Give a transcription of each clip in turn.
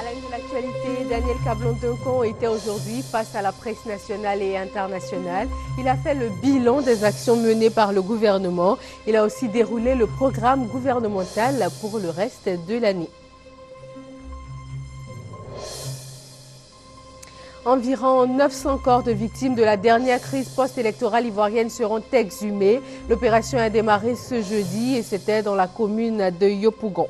À la une de l'actualité, Daniel Cablon-Duncan était aujourd'hui face à la presse nationale et internationale. Il a fait le bilan des actions menées par le gouvernement. Il a aussi déroulé le programme gouvernemental pour le reste de l'année. Environ 900 corps de victimes de la dernière crise post-électorale ivoirienne seront exhumés. L'opération a démarré ce jeudi et c'était dans la commune de Yopougon.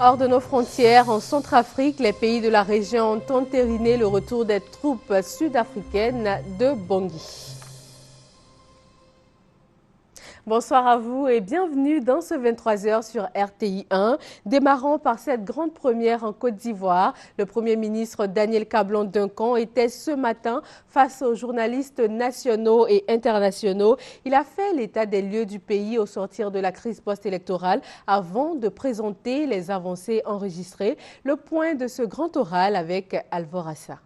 Hors de nos frontières, en Centrafrique, les pays de la région ont entériné le retour des troupes sud-africaines de Bangui. Bonsoir à vous et bienvenue dans ce 23h sur RTI 1. Démarrons par cette grande première en Côte d'Ivoire. Le Premier ministre Daniel Cablon-Duncan était ce matin face aux journalistes nationaux et internationaux. Il a fait l'état des lieux du pays au sortir de la crise post-électorale avant de présenter les avancées enregistrées. Le point de ce grand oral avec Alvorassa.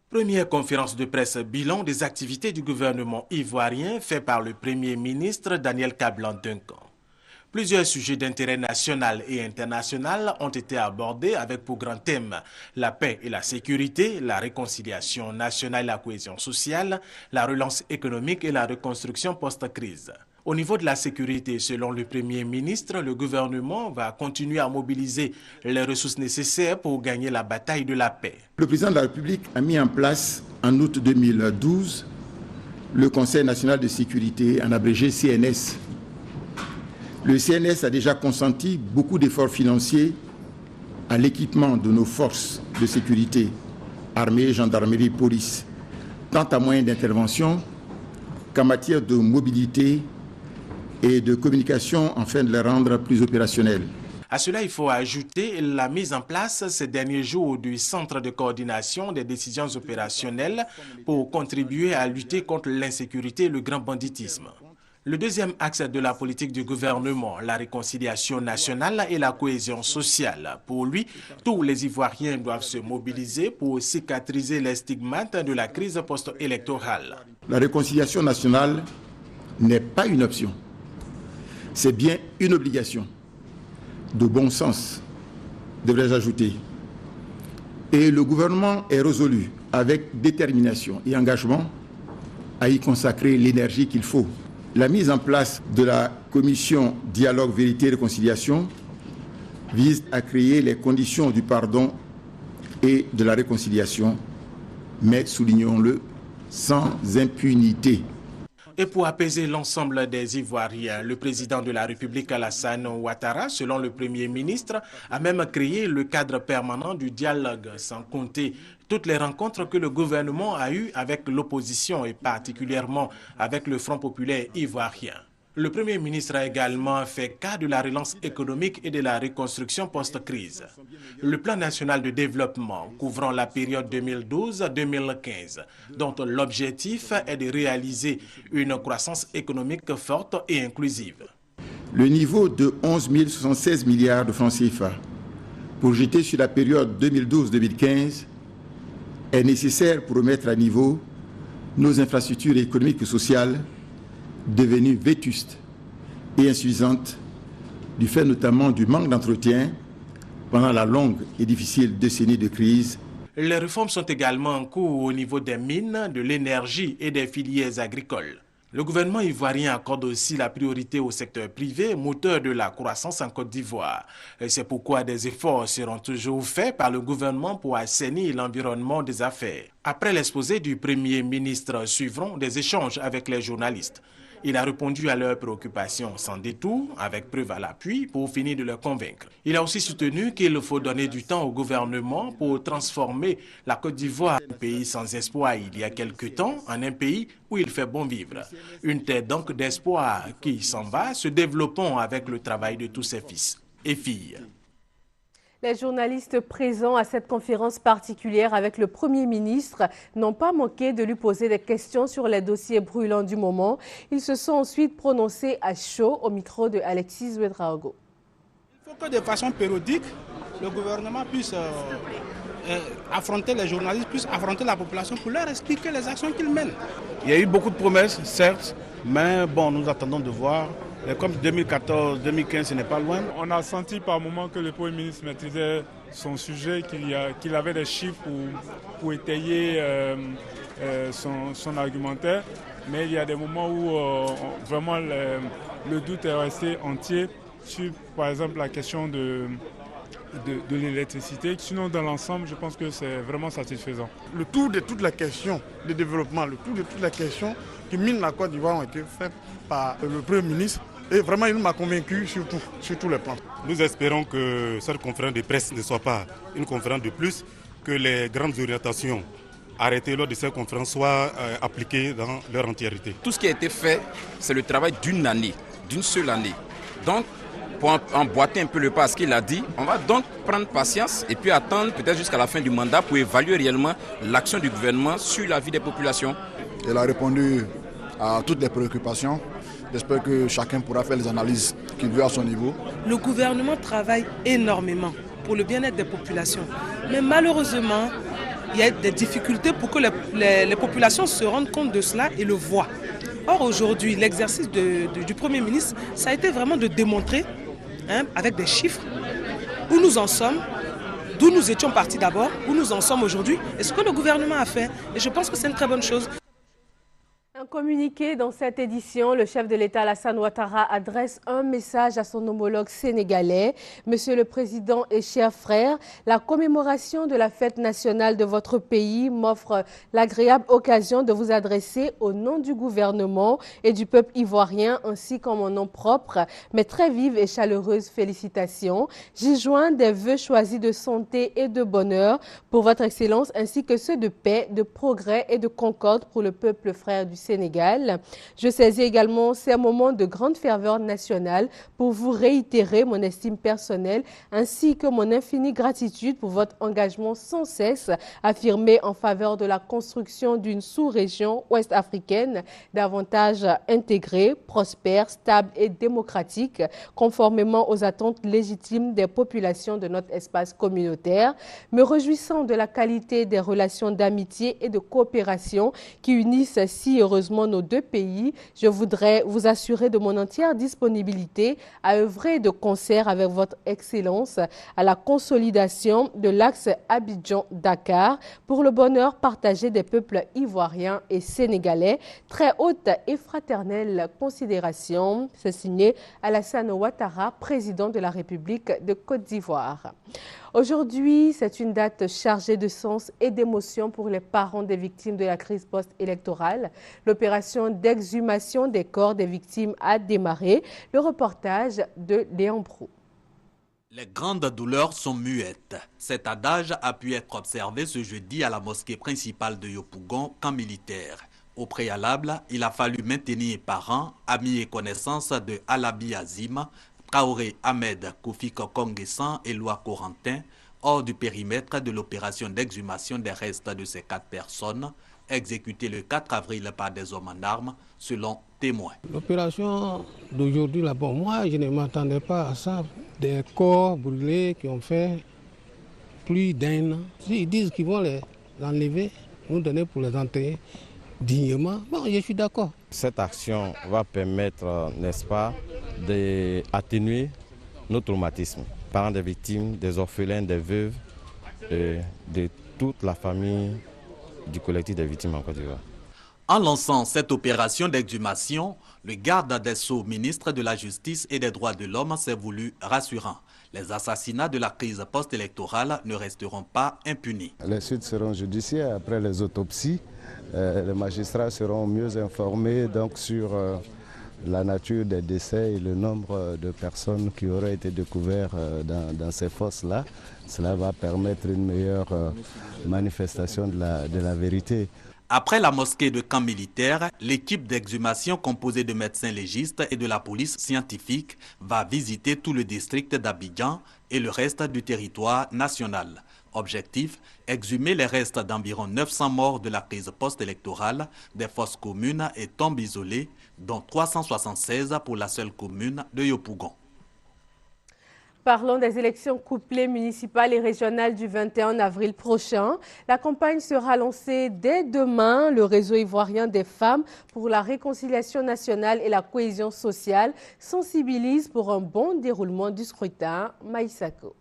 Première conférence de presse bilan des activités du gouvernement ivoirien fait par le Premier ministre Daniel Cablon-Duncan. Plusieurs sujets d'intérêt national et international ont été abordés avec pour grand thème la paix et la sécurité, la réconciliation nationale et la cohésion sociale, la relance économique et la reconstruction post-crise. Au niveau de la sécurité, selon le Premier ministre, le gouvernement va continuer à mobiliser les ressources nécessaires pour gagner la bataille de la paix. Le président de la République a mis en place en août 2012 le Conseil national de sécurité, en abrégé CNS. Le CNS a déjà consenti beaucoup d'efforts financiers à l'équipement de nos forces de sécurité, armée, gendarmerie, police, tant à moyens d'intervention qu'en matière de mobilité et de communication afin de les rendre plus opérationnels. À cela, il faut ajouter la mise en place ces derniers jours du Centre de coordination des décisions opérationnelles pour contribuer à lutter contre l'insécurité et le grand banditisme. Le deuxième axe de la politique du gouvernement, la réconciliation nationale et la cohésion sociale. Pour lui, tous les Ivoiriens doivent se mobiliser pour cicatriser les stigmates de la crise post-électorale. La réconciliation nationale n'est pas une option. C'est bien une obligation, de bon sens, devrais-je ajouter. Et le gouvernement est résolu, avec détermination et engagement, à y consacrer l'énergie qu'il faut. La mise en place de la commission Dialogue, Vérité et Réconciliation vise à créer les conditions du pardon et de la réconciliation, mais, soulignons-le, sans impunité. Et pour apaiser l'ensemble des Ivoiriens, le président de la République Alassane Ouattara, selon le Premier ministre, a même créé le cadre permanent du dialogue, sans compter toutes les rencontres que le gouvernement a eues avec l'opposition et particulièrement avec le Front populaire ivoirien. Le Premier ministre a également fait cas de la relance économique et de la reconstruction post-crise. Le plan national de développement couvrant la période 2012-2015, dont l'objectif est de réaliser une croissance économique forte et inclusive. Le niveau de 11 076 milliards de francs CFA projeté sur la période 2012-2015 est nécessaire pour remettre à niveau nos infrastructures économiques et sociales devenues vétustes et insuffisantes du fait notamment du manque d'entretien pendant la longue et difficile décennie de crise. Les réformes sont également en cours au niveau des mines, de l'énergie et des filières agricoles. Le gouvernement ivoirien accorde aussi la priorité au secteur privé, moteur de la croissance en Côte d'Ivoire. C'est pourquoi des efforts seront toujours faits par le gouvernement pour assainir l'environnement des affaires. Après l'exposé du Premier ministre, suivront des échanges avec les journalistes. Il a répondu à leurs préoccupations sans détour, avec preuve à l'appui, pour finir de les convaincre. Il a aussi soutenu qu'il faut donner du temps au gouvernement pour transformer la Côte d'Ivoire, un pays sans espoir il y a quelque temps, en un pays où il fait bon vivre. Une terre donc d'espoir qui s'en va, se développant avec le travail de tous ses fils et filles. Les journalistes présents à cette conférence particulière avec le Premier ministre n'ont pas manqué de lui poser des questions sur les dossiers brûlants du moment. Ils se sont ensuite prononcés à chaud au micro de Alexis Ouedraogo. Il faut que de façon périodique, le gouvernement puisse affronter les journalistes, puissent affronter la population pour leur expliquer les actions qu'ils mènent. Il y a eu beaucoup de promesses, certes, mais bon, nous attendons de voir. Et comme 2014, 2015, ce n'est pas loin. On a senti par moments que le Premier ministre maîtrisait son sujet, qu'il avait des chiffres pour étayer son argumentaire. Mais il y a des moments où vraiment le doute est resté entier sur, par exemple, la question de l'électricité. Sinon, dans l'ensemble, je pense que c'est vraiment satisfaisant. Le tour de toutes les questions de développement, le tour de toutes les questions qui minent la Côte d'Ivoire ont été faites par le Premier ministre. Et vraiment, il m'a convaincu sur tous les plans. Nous espérons que cette conférence de presse ne soit pas une conférence de plus, que les grandes orientations arrêtées lors de cette conférence soient appliquées dans leur entièreté. Tout ce qui a été fait, c'est le travail d'une année, d'une seule année. Donc, pour emboîter un peu le pas à ce qu'il a dit, on va donc prendre patience et puis attendre peut-être jusqu'à la fin du mandat pour évaluer réellement l'action du gouvernement sur la vie des populations. Il a répondu à toutes les préoccupations. J'espère que chacun pourra faire les analyses qu'il veut à son niveau. Le gouvernement travaille énormément pour le bien-être des populations. Mais malheureusement, il y a des difficultés pour que les populations se rendent compte de cela et le voient. Or aujourd'hui, l'exercice du Premier ministre, ça a été vraiment de démontrer, avec des chiffres, où nous en sommes, d'où nous étions partis d'abord, où nous en sommes aujourd'hui, et ce que le gouvernement a fait. Et je pense que c'est une très bonne chose. Un communiqué dans cette édition, le chef de l'État Alassane Ouattara adresse un message à son homologue sénégalais. Monsieur le Président et chers frères, la commémoration de la fête nationale de votre pays m'offre l'agréable occasion de vous adresser au nom du gouvernement et du peuple ivoirien ainsi qu'en mon nom propre, mes très vives et chaleureuses félicitations. J'y joins des vœux choisis de santé et de bonheur pour votre Excellence ainsi que ceux de paix, de progrès et de concorde pour le peuple frère du Sénégal. Je saisis également ces moments de grande ferveur nationale pour vous réitérer mon estime personnelle ainsi que mon infinie gratitude pour votre engagement sans cesse affirmé en faveur de la construction d'une sous-région ouest-africaine davantage intégrée, prospère, stable et démocratique, conformément aux attentes légitimes des populations de notre espace communautaire. Me réjouissant de la qualité des relations d'amitié et de coopération qui unissent si heureusement nos deux pays, je voudrais vous assurer de mon entière disponibilité à œuvrer de concert avec votre Excellence à la consolidation de l'axe Abidjan-Dakar pour le bonheur partagé des peuples ivoiriens et sénégalais. Très haute et fraternelle considération. C'est signé Alassane Ouattara, président de la République de Côte d'Ivoire. Aujourd'hui, c'est une date chargée de sens et d'émotion pour les parents des victimes de la crise post-électorale. L'opération d'exhumation des corps des victimes a démarré. Le reportage de Léon Brou. Les grandes douleurs sont muettes. Cet adage a pu être observé ce jeudi à la mosquée principale de Yopougon, camp militaire. Au préalable, il a fallu maintenir parents, amis et connaissances de Alabi Azim, Traoré Ahmed, Kofi Kokonguessan et Loa Corentin, hors du périmètre de l'opération d'exhumation des restes de ces 4 personnes, exécutées le 4 avril par des hommes en armes, selon témoins. L'opération d'aujourd'hui, là, bon, moi, je ne m'attendais pas à ça. Des corps brûlés qui ont fait plus d'1 an. Ils disent qu'ils vont les enlever, nous donner pour les enterrer dignement. Bon, je suis d'accord. Cette action va permettre, n'est-ce pas, d'atténuer nos traumatismes. Parents des victimes, des orphelins, des veuves, de toute la famille du collectif des victimes en Côte d'Ivoire. En lançant cette opération d'exhumation, le garde des Sceaux, ministre de la Justice et des Droits de l'Homme, s'est voulu rassurant. Les assassinats de la crise post-électorale ne resteront pas impunis. Les suites seront judiciaires après les autopsies. Les magistrats seront mieux informés donc, sur la nature des décès et le nombre de personnes qui auraient été découvertes dans ces fosses-là. Cela va permettre une meilleure manifestation de la vérité. Après la mosquée de camp militaire, l'équipe d'exhumation composée de médecins légistes et de la police scientifique va visiter tout le district d'Abidjan et le reste du territoire national. Objectif, exhumer les restes d'environ 900 morts de la crise post-électorale, des fosses communes et tombes isolées, dont 376 pour la seule commune de Yopougon. Parlons des élections couplées municipales et régionales du 21 avril prochain. La campagne sera lancée dès demain. Le réseau ivoirien des femmes pour la réconciliation nationale et la cohésion sociale sensibilise pour un bon déroulement du scrutin. Maïsako.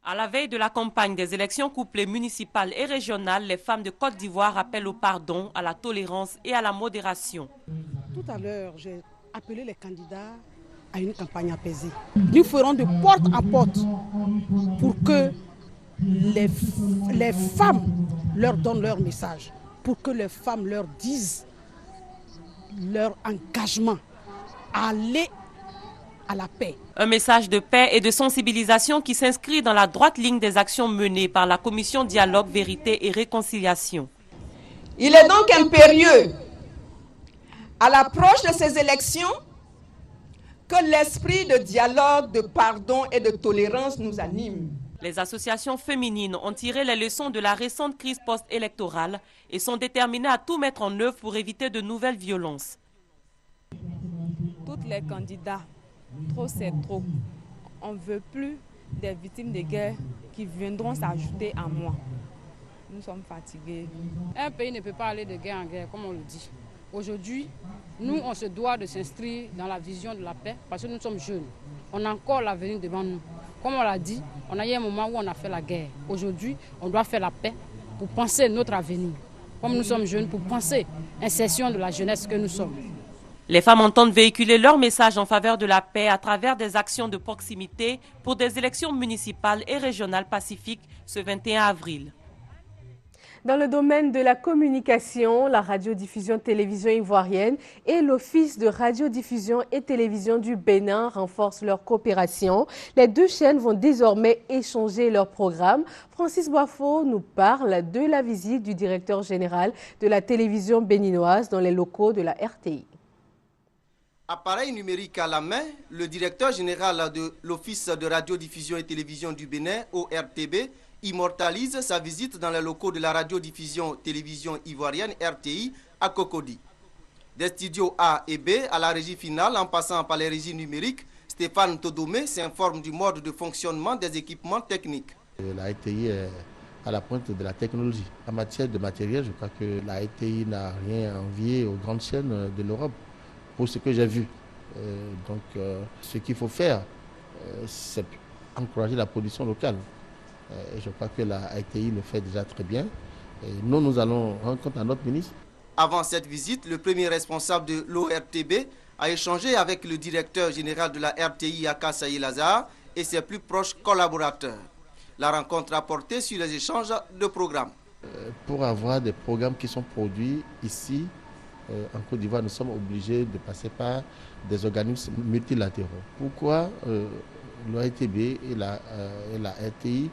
À la veille de la campagne des élections couplées municipales et régionales, les femmes de Côte d'Ivoire appellent au pardon, à la tolérance et à la modération. Tout à l'heure, j'ai appelé les candidats à une campagne apaisée. Nous ferons de porte à porte pour que les femmes leur donnent leur message, pour que les femmes leur disent leur engagement à aller à la paix. Un message de paix et de sensibilisation qui s'inscrit dans la droite ligne des actions menées par la Commission Dialogue, Vérité et Réconciliation. Il est donc impérieux, à l'approche de ces élections, que l'esprit de dialogue, de pardon et de tolérance nous anime. Les associations féminines ont tiré les leçons de la récente crise post-électorale et sont déterminées à tout mettre en œuvre pour éviter de nouvelles violences. Toutes les candidats, trop c'est trop. On ne veut plus des victimes de guerre qui viendront s'ajouter à moi. Nous sommes fatigués. Un pays ne peut pas aller de guerre en guerre, comme on le dit. Aujourd'hui, nous, on se doit de s'inscrire dans la vision de la paix parce que nous sommes jeunes. On a encore l'avenir devant nous. Comme on l'a dit, on a eu un moment où on a fait la guerre. Aujourd'hui, on doit faire la paix pour penser notre avenir. Comme nous sommes jeunes, pour penser insertion de la jeunesse que nous sommes. Les femmes entendent véhiculer leur message en faveur de la paix à travers des actions de proximité pour des élections municipales et régionales pacifiques ce 21 avril. Dans le domaine de la communication, la radiodiffusion télévision ivoirienne et l'Office de radiodiffusion et télévision du Bénin renforcent leur coopération. Les deux chaînes vont désormais échanger leurs programmes. Francis Boifo nous parle de la visite du directeur général de la télévision béninoise dans les locaux de la RTI. Appareil numérique à la main, le directeur général de l'Office de radiodiffusion et télévision du Bénin, ORTB, immortalise sa visite dans les locaux de la radiodiffusion télévision ivoirienne RTI à Cocody. Des studios A et B à la régie finale en passant par les régies numériques, Stéphane Todomé s'informe du mode de fonctionnement des équipements techniques. La RTI est à la pointe de la technologie. En matière de matériel, je crois que la RTI n'a rien à envier aux grandes chaînes de l'Europe pour ce que j'ai vu. Ce qu'il faut faire, c'est encourager la production locale. Et je crois que la RTI le fait déjà très bien. Et nous allons rendre compte à notre ministre. Avant cette visite, le premier responsable de l'ORTB a échangé avec le directeur général de la RTI, Aka Saïe Lazare, et ses plus proches collaborateurs. La rencontre a porté sur les échanges de programmes. Pour avoir des programmes qui sont produits ici, en Côte d'Ivoire, nous sommes obligés de passer par des organismes multilatéraux. Pourquoi l'ORTB et la RTI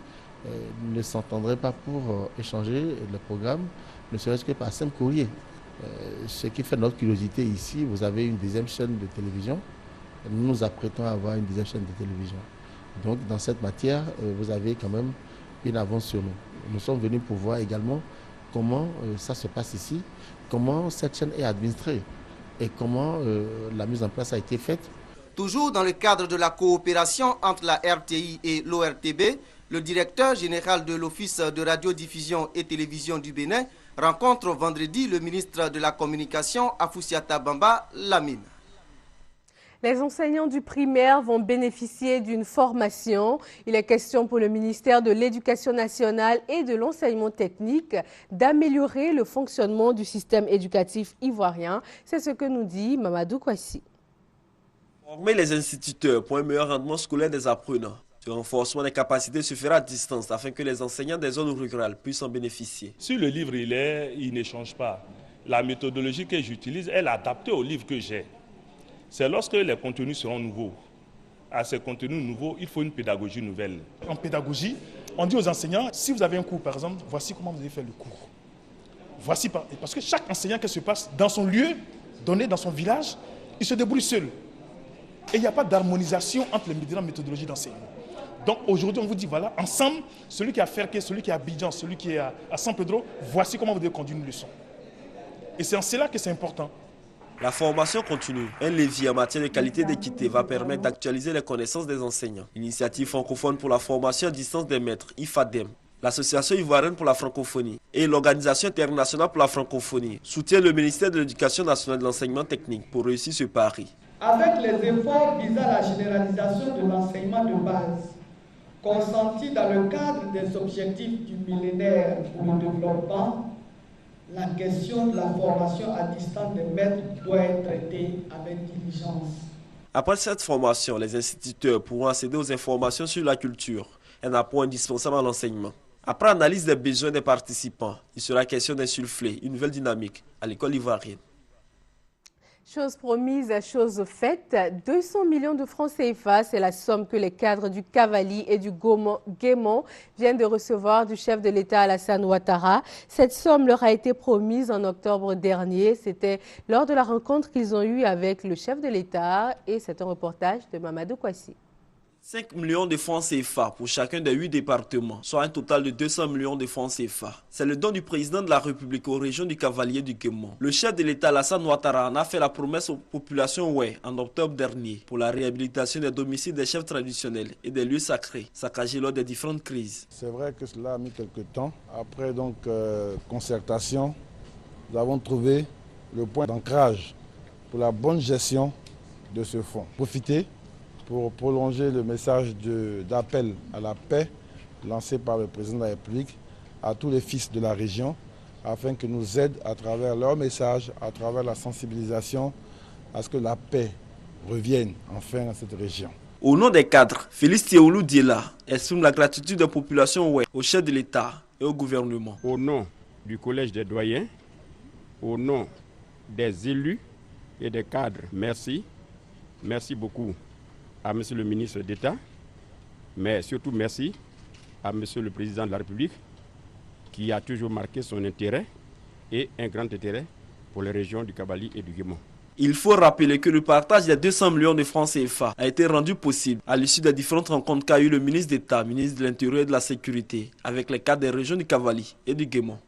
ne s'entendraient pas pour échanger le programme, ne serait-ce que par simple courrier. Ce qui fait notre curiosité ici, vous avez une deuxième chaîne de télévision, nous nous apprêtons à avoir une deuxième chaîne de télévision. Donc dans cette matière, vous avez quand même une avance sur nous. Nous sommes venus pour voir également comment ça se passe ici, comment cette chaîne est administrée et comment la mise en place a été faite. Toujours dans le cadre de la coopération entre la RTI et l'ORTB, le directeur général de l'Office de radiodiffusion et télévision du Bénin rencontre vendredi le ministre de la Communication, Afoussiata Bamba Lamine. Les enseignants du primaire vont bénéficier d'une formation. Il est question pour le ministère de l'Éducation nationale et de l'enseignement technique d'améliorer le fonctionnement du système éducatif ivoirien. C'est ce que nous dit Mamadou Kouassi. Former les instituteurs pour un meilleur rendement scolaire des apprenants. Ce renforcement des capacités se fera à distance afin que les enseignants des zones rurales puissent en bénéficier. Si le livre il ne change pas, la méthodologie que j'utilise, elle est adaptée au livre que j'ai. C'est lorsque les contenus seront nouveaux. À ces contenus nouveaux, il faut une pédagogie nouvelle. En pédagogie, on dit aux enseignants, si vous avez un cours par exemple, voici comment vous allez faire le cours. Voici parce que chaque enseignant qui se passe dans son lieu, donné dans son village, il se débrouille seul. Et il n'y a pas d'harmonisation entre les différentes méthodologies d'enseignement. Donc aujourd'hui, on vous dit, voilà, ensemble, celui qui est à Ferké, celui qui est à Abidjan, celui qui est à San Pedro, voici comment vous devez conduire une leçon. Et c'est en cela que c'est important. La formation continue, un levier en matière de qualité d'équité, va permettre d'actualiser les connaissances des enseignants. L'initiative francophone pour la formation à distance des maîtres, IFADEM, l'Association ivoirienne pour la francophonie et l'Organisation internationale pour la francophonie soutiennent le ministère de l'Éducation nationale et de l'enseignement technique pour réussir ce pari. Avec les efforts visant à la généralisation de l'enseignement de base, consentis dans le cadre des objectifs du millénaire pour le développement, la question de la formation à distance des maîtres doit être traitée avec diligence. Après cette formation, les instituteurs pourront accéder aux informations sur la culture, un apport indispensable à l'enseignement. Après analyse des besoins des participants, il sera question d'insuffler une nouvelle dynamique à l'école ivoirienne. Chose promise, chose faite, 200 millions de francs CFA, c'est la somme que les cadres du Cavali et du Guémon viennent de recevoir du chef de l'État Alassane Ouattara. Cette somme leur a été promise en octobre dernier. C'était lors de la rencontre qu'ils ont eue avec le chef de l'État et c'est un reportage de Mamadou Kouassi. 5 millions de francs CFA pour chacun des 8 départements, soit un total de 200 millions de francs CFA. C'est le don du président de la République aux régions du Cavalier du Guémon. Le chef de l'État Alassane Ouattara en a fait la promesse aux populations ouai en octobre dernier pour la réhabilitation des domiciles des chefs traditionnels et des lieux sacrés, saccagés lors des différentes crises. C'est vrai que cela a mis quelques temps. Après concertation, nous avons trouvé le point d'ancrage pour la bonne gestion de ce fonds. Profitez pour prolonger le message d'appel à la paix lancé par le président de la République à tous les fils de la région afin qu'ils nous aident à travers leur message, à travers la sensibilisation à ce que la paix revienne enfin à cette région. Au nom des cadres, Félix Théoulou Diela exprime la gratitude des populations ouai au chef de l'État et au gouvernement. Au nom du Collège des doyens, au nom des élus et des cadres, merci. Merci beaucoup à M. le ministre d'État, mais surtout merci à M. le Président de la République qui a toujours marqué son intérêt et un grand intérêt pour les régions du Cavali et du Guémon. Il faut rappeler que le partage des 200 millions de francs CFA a été rendu possible à l'issue des différentes rencontres qu'a eu le ministre d'État, ministre de l'Intérieur et de la Sécurité avec les cadres des régions du Cavali et du Guémon.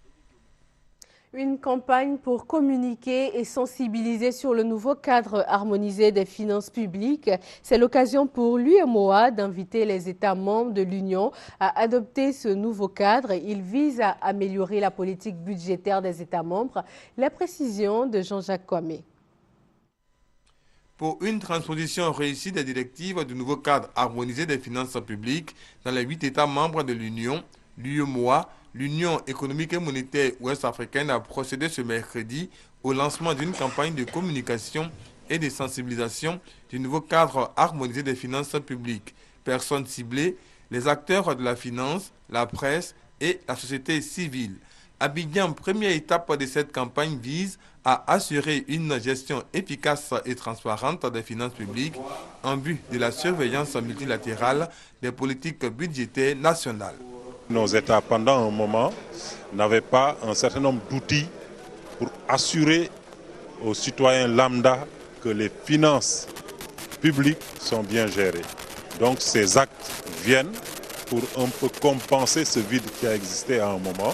Une campagne pour communiquer et sensibiliser sur le nouveau cadre harmonisé des finances publiques. C'est l'occasion pour l'UEMOA d'inviter les États membres de l'Union à adopter ce nouveau cadre. Il vise à améliorer la politique budgétaire des États membres. La précision de Jean-Jacques Kwame. Pour une transposition réussie des directives du nouveau cadre harmonisé des finances publiques dans les 8 États membres de l'Union, l'UEMOA, l'Union économique et monétaire ouest-africaine a procédé ce mercredi au lancement d'une campagne de communication et de sensibilisation du nouveau cadre harmonisé des finances publiques. Personnes ciblées, les acteurs de la finance, la presse et la société civile. Abidjan, première étape de cette campagne, vise à assurer une gestion efficace et transparente des finances publiques en vue de la surveillance multilatérale des politiques budgétaires nationales. Nos États, pendant un moment, n'avaient pas un certain nombre d'outils pour assurer aux citoyens lambda que les finances publiques sont bien gérées. Donc ces actes viennent pour un peu compenser ce vide qui a existé à un moment.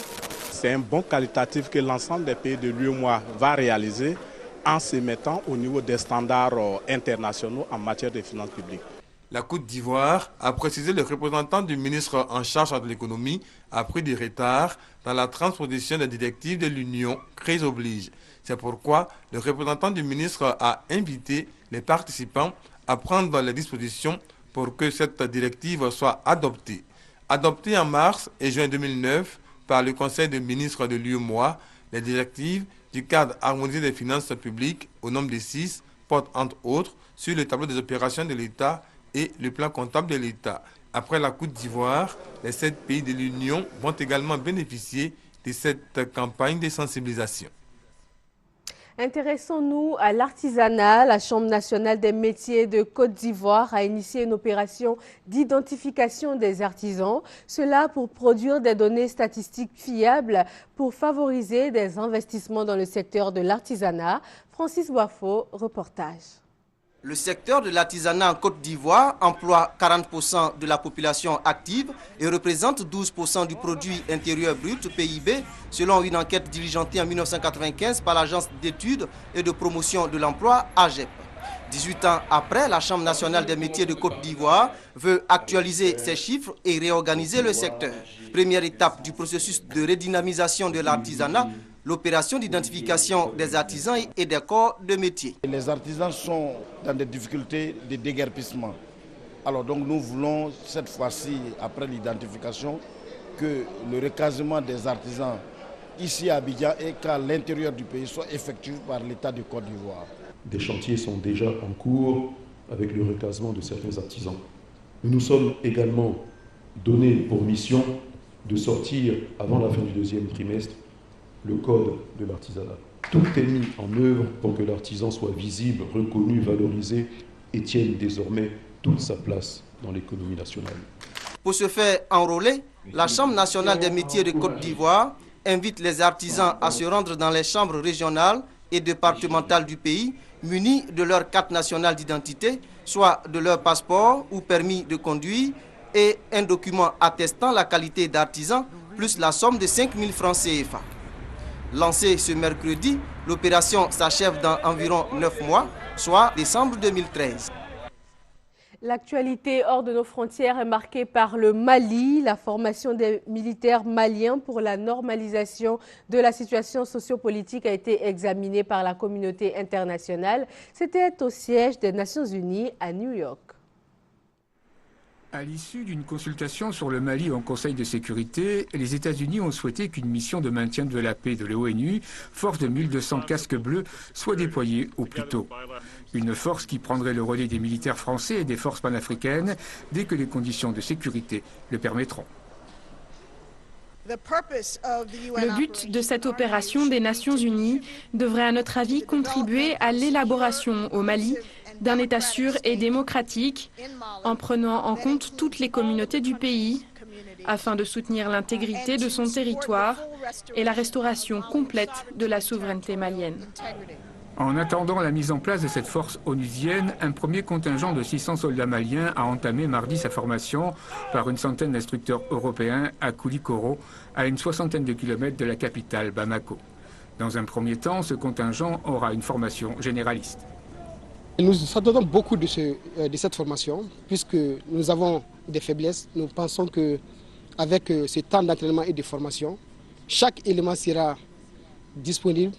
C'est un bon qualitatif que l'ensemble des pays de l'UEMOA va réaliser en se mettant au niveau des standards internationaux en matière de finances publiques. La Côte d'Ivoire, a précisé le représentant du ministre en charge de l'économie, a pris du retard dans la transposition des directives de l'Union, crise oblige. C'est pourquoi le représentant du ministre a invité les participants à prendre les dispositions pour que cette directive soit adoptée. Adoptée en mars et juin 2009 par le Conseil des ministres de l'UEMOA, les directives du cadre harmonisé des finances publiques, au nombre de 6, portent entre autres sur le tableau des opérations de l'État et le plan comptable de l'État. Après la Côte d'Ivoire, les 7 pays de l'Union vont également bénéficier de cette campagne de sensibilisation. Intéressons-nous à l'artisanat. La Chambre nationale des métiers de Côte d'Ivoire a initié une opération d'identification des artisans. Cela pour produire des données statistiques fiables pour favoriser des investissements dans le secteur de l'artisanat. Francis Boifo, reportage. Le secteur de l'artisanat en Côte d'Ivoire emploie 40% de la population active et représente 12% du produit intérieur brut, PIB, selon une enquête diligentée en 1995 par l'Agence d'études et de promotion de l'emploi, AGEP. 18 ans après, la Chambre nationale des métiers de Côte d'Ivoire veut actualiser ces chiffres et réorganiser le secteur. Première étape du processus de redynamisation de l'artisanat, l'opération d'identification des artisans et des corps de métier. Les artisans sont dans des difficultés de déguerpissement. Alors donc nous voulons cette fois-ci, après l'identification, que le recasement des artisans ici à Abidjan et qu'à l'intérieur du pays soit effectué par l'État de Côte d'Ivoire. Des chantiers sont déjà en cours avec le recasement de certains artisans. Nous nous sommes également donné pour mission de sortir avant la fin du deuxième trimestre le code de l'artisanat. Tout est mis en œuvre pour que l'artisan soit visible, reconnu, valorisé et tienne désormais toute sa place dans l'économie nationale. Pour se faire enrôler, la Chambre nationale des métiers de Côte d'Ivoire invite les artisans à se rendre dans les chambres régionales et départementales du pays, munis de leur carte nationale d'identité, soit de leur passeport ou permis de conduire, et un document attestant la qualité d'artisan, plus la somme de 5 000 francs CFA. Lancée ce mercredi, l'opération s'achève dans environ 9 mois, soit décembre 2013. L'actualité hors de nos frontières est marquée par le Mali. La formation des militaires maliens pour la normalisation de la situation sociopolitique a été examinée par la communauté internationale. C'était au siège des Nations Unies à New York. À l'issue d'une consultation sur le Mali en Conseil de sécurité, les États-Unis ont souhaité qu'une mission de maintien de la paix de l'ONU, force de 1200 casques bleus, soit déployée au plus tôt. Une force qui prendrait le relais des militaires français et des forces panafricaines dès que les conditions de sécurité le permettront. Le but de cette opération des Nations Unies devrait à notre avis contribuer à l'élaboration au Mali d'un État sûr et démocratique en prenant en compte toutes les communautés du pays afin de soutenir l'intégrité de son territoire et la restauration complète de la souveraineté malienne. En attendant la mise en place de cette force onusienne, un premier contingent de 600 soldats maliens a entamé mardi sa formation par une centaine d'instructeurs européens à Koulikoro, à une soixantaine de kilomètres de la capitale Bamako. Dans un premier temps, ce contingent aura une formation généraliste. Nous attendons beaucoup de cette formation, puisque nous avons des faiblesses. Nous pensons qu'avec ce temps d'entraînement et de formation, chaque élément sera disponible,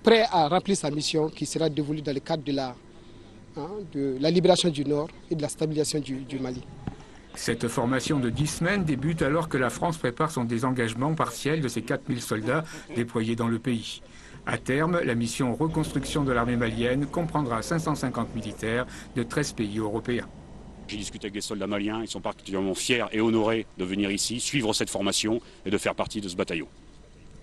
prêt à remplir sa mission qui sera dévolue dans le cadre de la libération du Nord et de la stabilisation du Mali. Cette formation de 10 semaines débute alors que la France prépare son désengagement partiel de ses 4000 soldats déployés dans le pays. À terme, la mission reconstruction de l'armée malienne comprendra 550 militaires de 13 pays européens. J'ai discuté avec des soldats maliens, ils sont particulièrement fiers et honorés de venir ici, suivre cette formation et de faire partie de ce bataillon.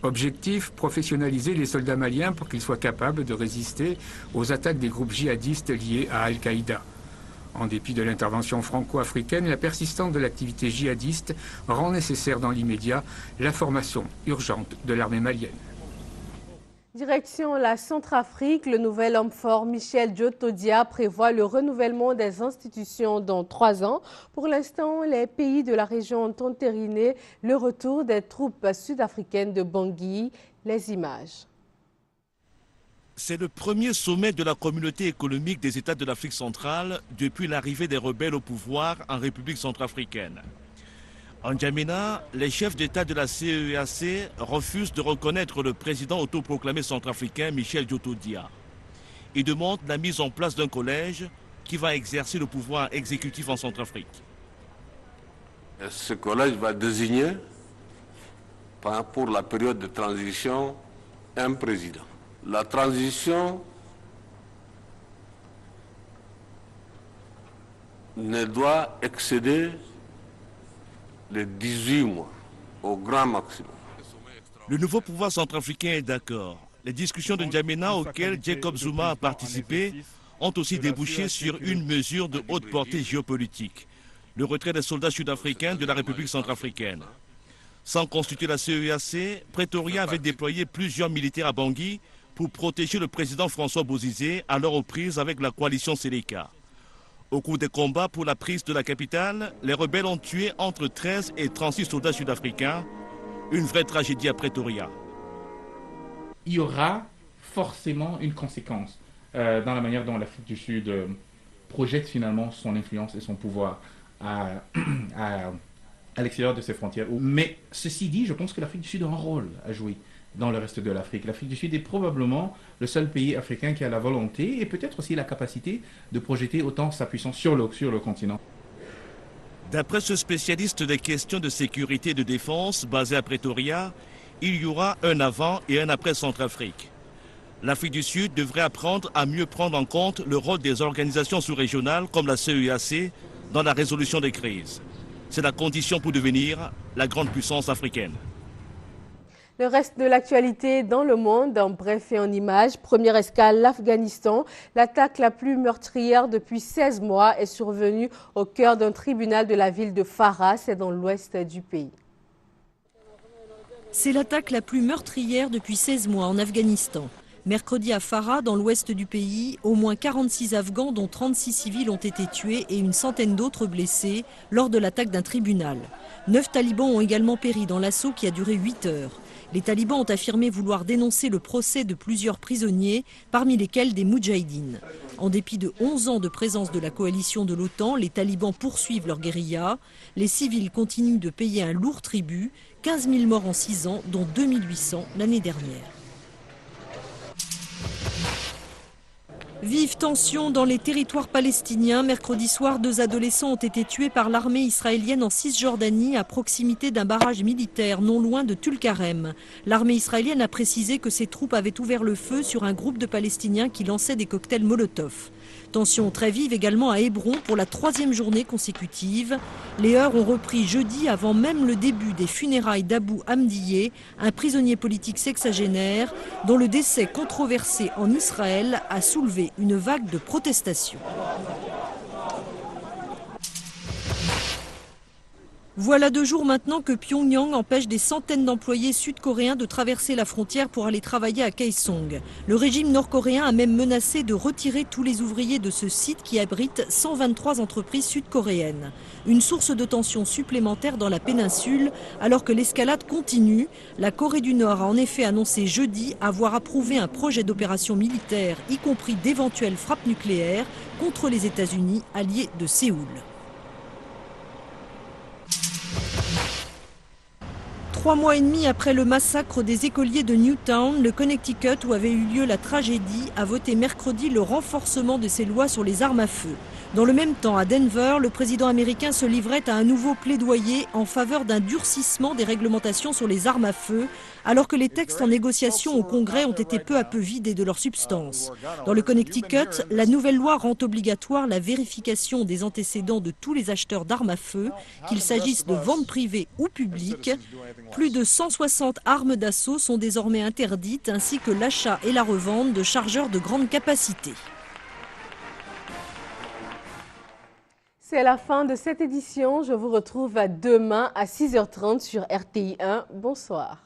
Objectif, professionnaliser les soldats maliens pour qu'ils soient capables de résister aux attaques des groupes djihadistes liés à Al-Qaïda. En dépit de l'intervention franco-africaine, la persistance de l'activité djihadiste rend nécessaire dans l'immédiat la formation urgente de l'armée malienne. Direction la Centrafrique, le nouvel homme fort Michel Djotodia prévoit le renouvellement des institutions dans 3 ans. Pour l'instant, les pays de la région ont entériné le retour des troupes sud-africaines de Bangui. Les images. C'est le premier sommet de la communauté économique des États de l'Afrique centrale depuis l'arrivée des rebelles au pouvoir en République centrafricaine. En N'Djamena, les chefs d'État de la CEEAC refusent de reconnaître le président autoproclamé centrafricain Michel Djotodia. Ils demandent la mise en place d'un collège qui va exercer le pouvoir exécutif en Centrafrique. Ce collège va désigner, pour la période de transition, un président. La transition ne doit excéder les 18 mois, au grand maximum. Le nouveau pouvoir centrafricain est d'accord. Les discussions de N'Djamena auxquelles Jacob Zuma a participé ont aussi débouché sur une mesure de haute portée géopolitique, le retrait des soldats sud-africains de la République centrafricaine. Sans constituer la CEEAC, Pretoria avait déployé plusieurs militaires à Bangui pour protéger le président François Bozizé, alors aux prises avec la coalition Séléka. Au cours des combats pour la prise de la capitale, les rebelles ont tué entre 13 et 36 soldats sud-africains. Une vraie tragédie à Pretoria. Il y aura forcément une conséquence dans la manière dont l'Afrique du Sud projette finalement son influence et son pouvoir à l'extérieur de ses frontières. Mais ceci dit, je pense que l'Afrique du Sud a un rôle à jouer dans le reste de l'Afrique. L'Afrique du Sud est probablement le seul pays africain qui a la volonté et peut-être aussi la capacité de projeter autant sa puissance sur le continent. D'après ce spécialiste des questions de sécurité et de défense basé à Pretoria, il y aura un avant et un après Centrafrique. L'Afrique du Sud devrait apprendre à mieux prendre en compte le rôle des organisations sous-régionales comme la CEEAC dans la résolution des crises. C'est la condition pour devenir la grande puissance africaine. Le reste de l'actualité dans le monde, en bref et en images. Première escale, l'Afghanistan. L'attaque la plus meurtrière depuis 16 mois est survenue au cœur d'un tribunal de la ville de Farah, c'est dans l'ouest du pays. C'est l'attaque la plus meurtrière depuis 16 mois en Afghanistan. Mercredi à Farah, dans l'ouest du pays, au moins 46 Afghans, dont 36 civils, ont été tués et une centaine d'autres blessés lors de l'attaque d'un tribunal. 9 talibans ont également péri dans l'assaut qui a duré 8 heures. Les talibans ont affirmé vouloir dénoncer le procès de plusieurs prisonniers, parmi lesquels des moudjahidines. En dépit de 11 ans de présence de la coalition de l'OTAN, les talibans poursuivent leur guérilla. Les civils continuent de payer un lourd tribut, 15 000 morts en 6 ans, dont 2800 l'année dernière. Vive tension dans les territoires palestiniens. Mercredi soir, 2 adolescents ont été tués par l'armée israélienne en Cisjordanie à proximité d'un barrage militaire non loin de Tulkarem. L'armée israélienne a précisé que ses troupes avaient ouvert le feu sur un groupe de Palestiniens qui lançaient des cocktails Molotov. Tension très vive également à Hébron pour la 3e journée consécutive. Les heurts ont repris jeudi avant même le début des funérailles d'Abou Hamdiye, un prisonnier politique sexagénaire dont le décès controversé en Israël a soulevé une vague de protestations. Voilà 2 jours maintenant que Pyongyang empêche des centaines d'employés sud-coréens de traverser la frontière pour aller travailler à Kaesong. Le régime nord-coréen a même menacé de retirer tous les ouvriers de ce site qui abrite 123 entreprises sud-coréennes. Une source de tension supplémentaire dans la péninsule alors que l'escalade continue. La Corée du Nord a en effet annoncé jeudi avoir approuvé un projet d'opération militaire, y compris d'éventuelles frappes nucléaires, contre les États-Unis, alliés de Séoul. 3 mois et demi après le massacre des écoliers de Newtown, le Connecticut, où avait eu lieu la tragédie, a voté mercredi le renforcement de ses lois sur les armes à feu. Dans le même temps, à Denver, le président américain se livrait à un nouveau plaidoyer en faveur d'un durcissement des réglementations sur les armes à feu, alors que les textes en négociation au Congrès ont été peu à peu vidés de leur substance. Dans le Connecticut, la nouvelle loi rend obligatoire la vérification des antécédents de tous les acheteurs d'armes à feu, qu'il s'agisse de ventes privées ou publiques. Plus de 160 armes d'assaut sont désormais interdites, ainsi que l'achat et la revente de chargeurs de grande capacité. C'est la fin de cette édition. Je vous retrouve demain à 6h30 sur RTI 1. Bonsoir.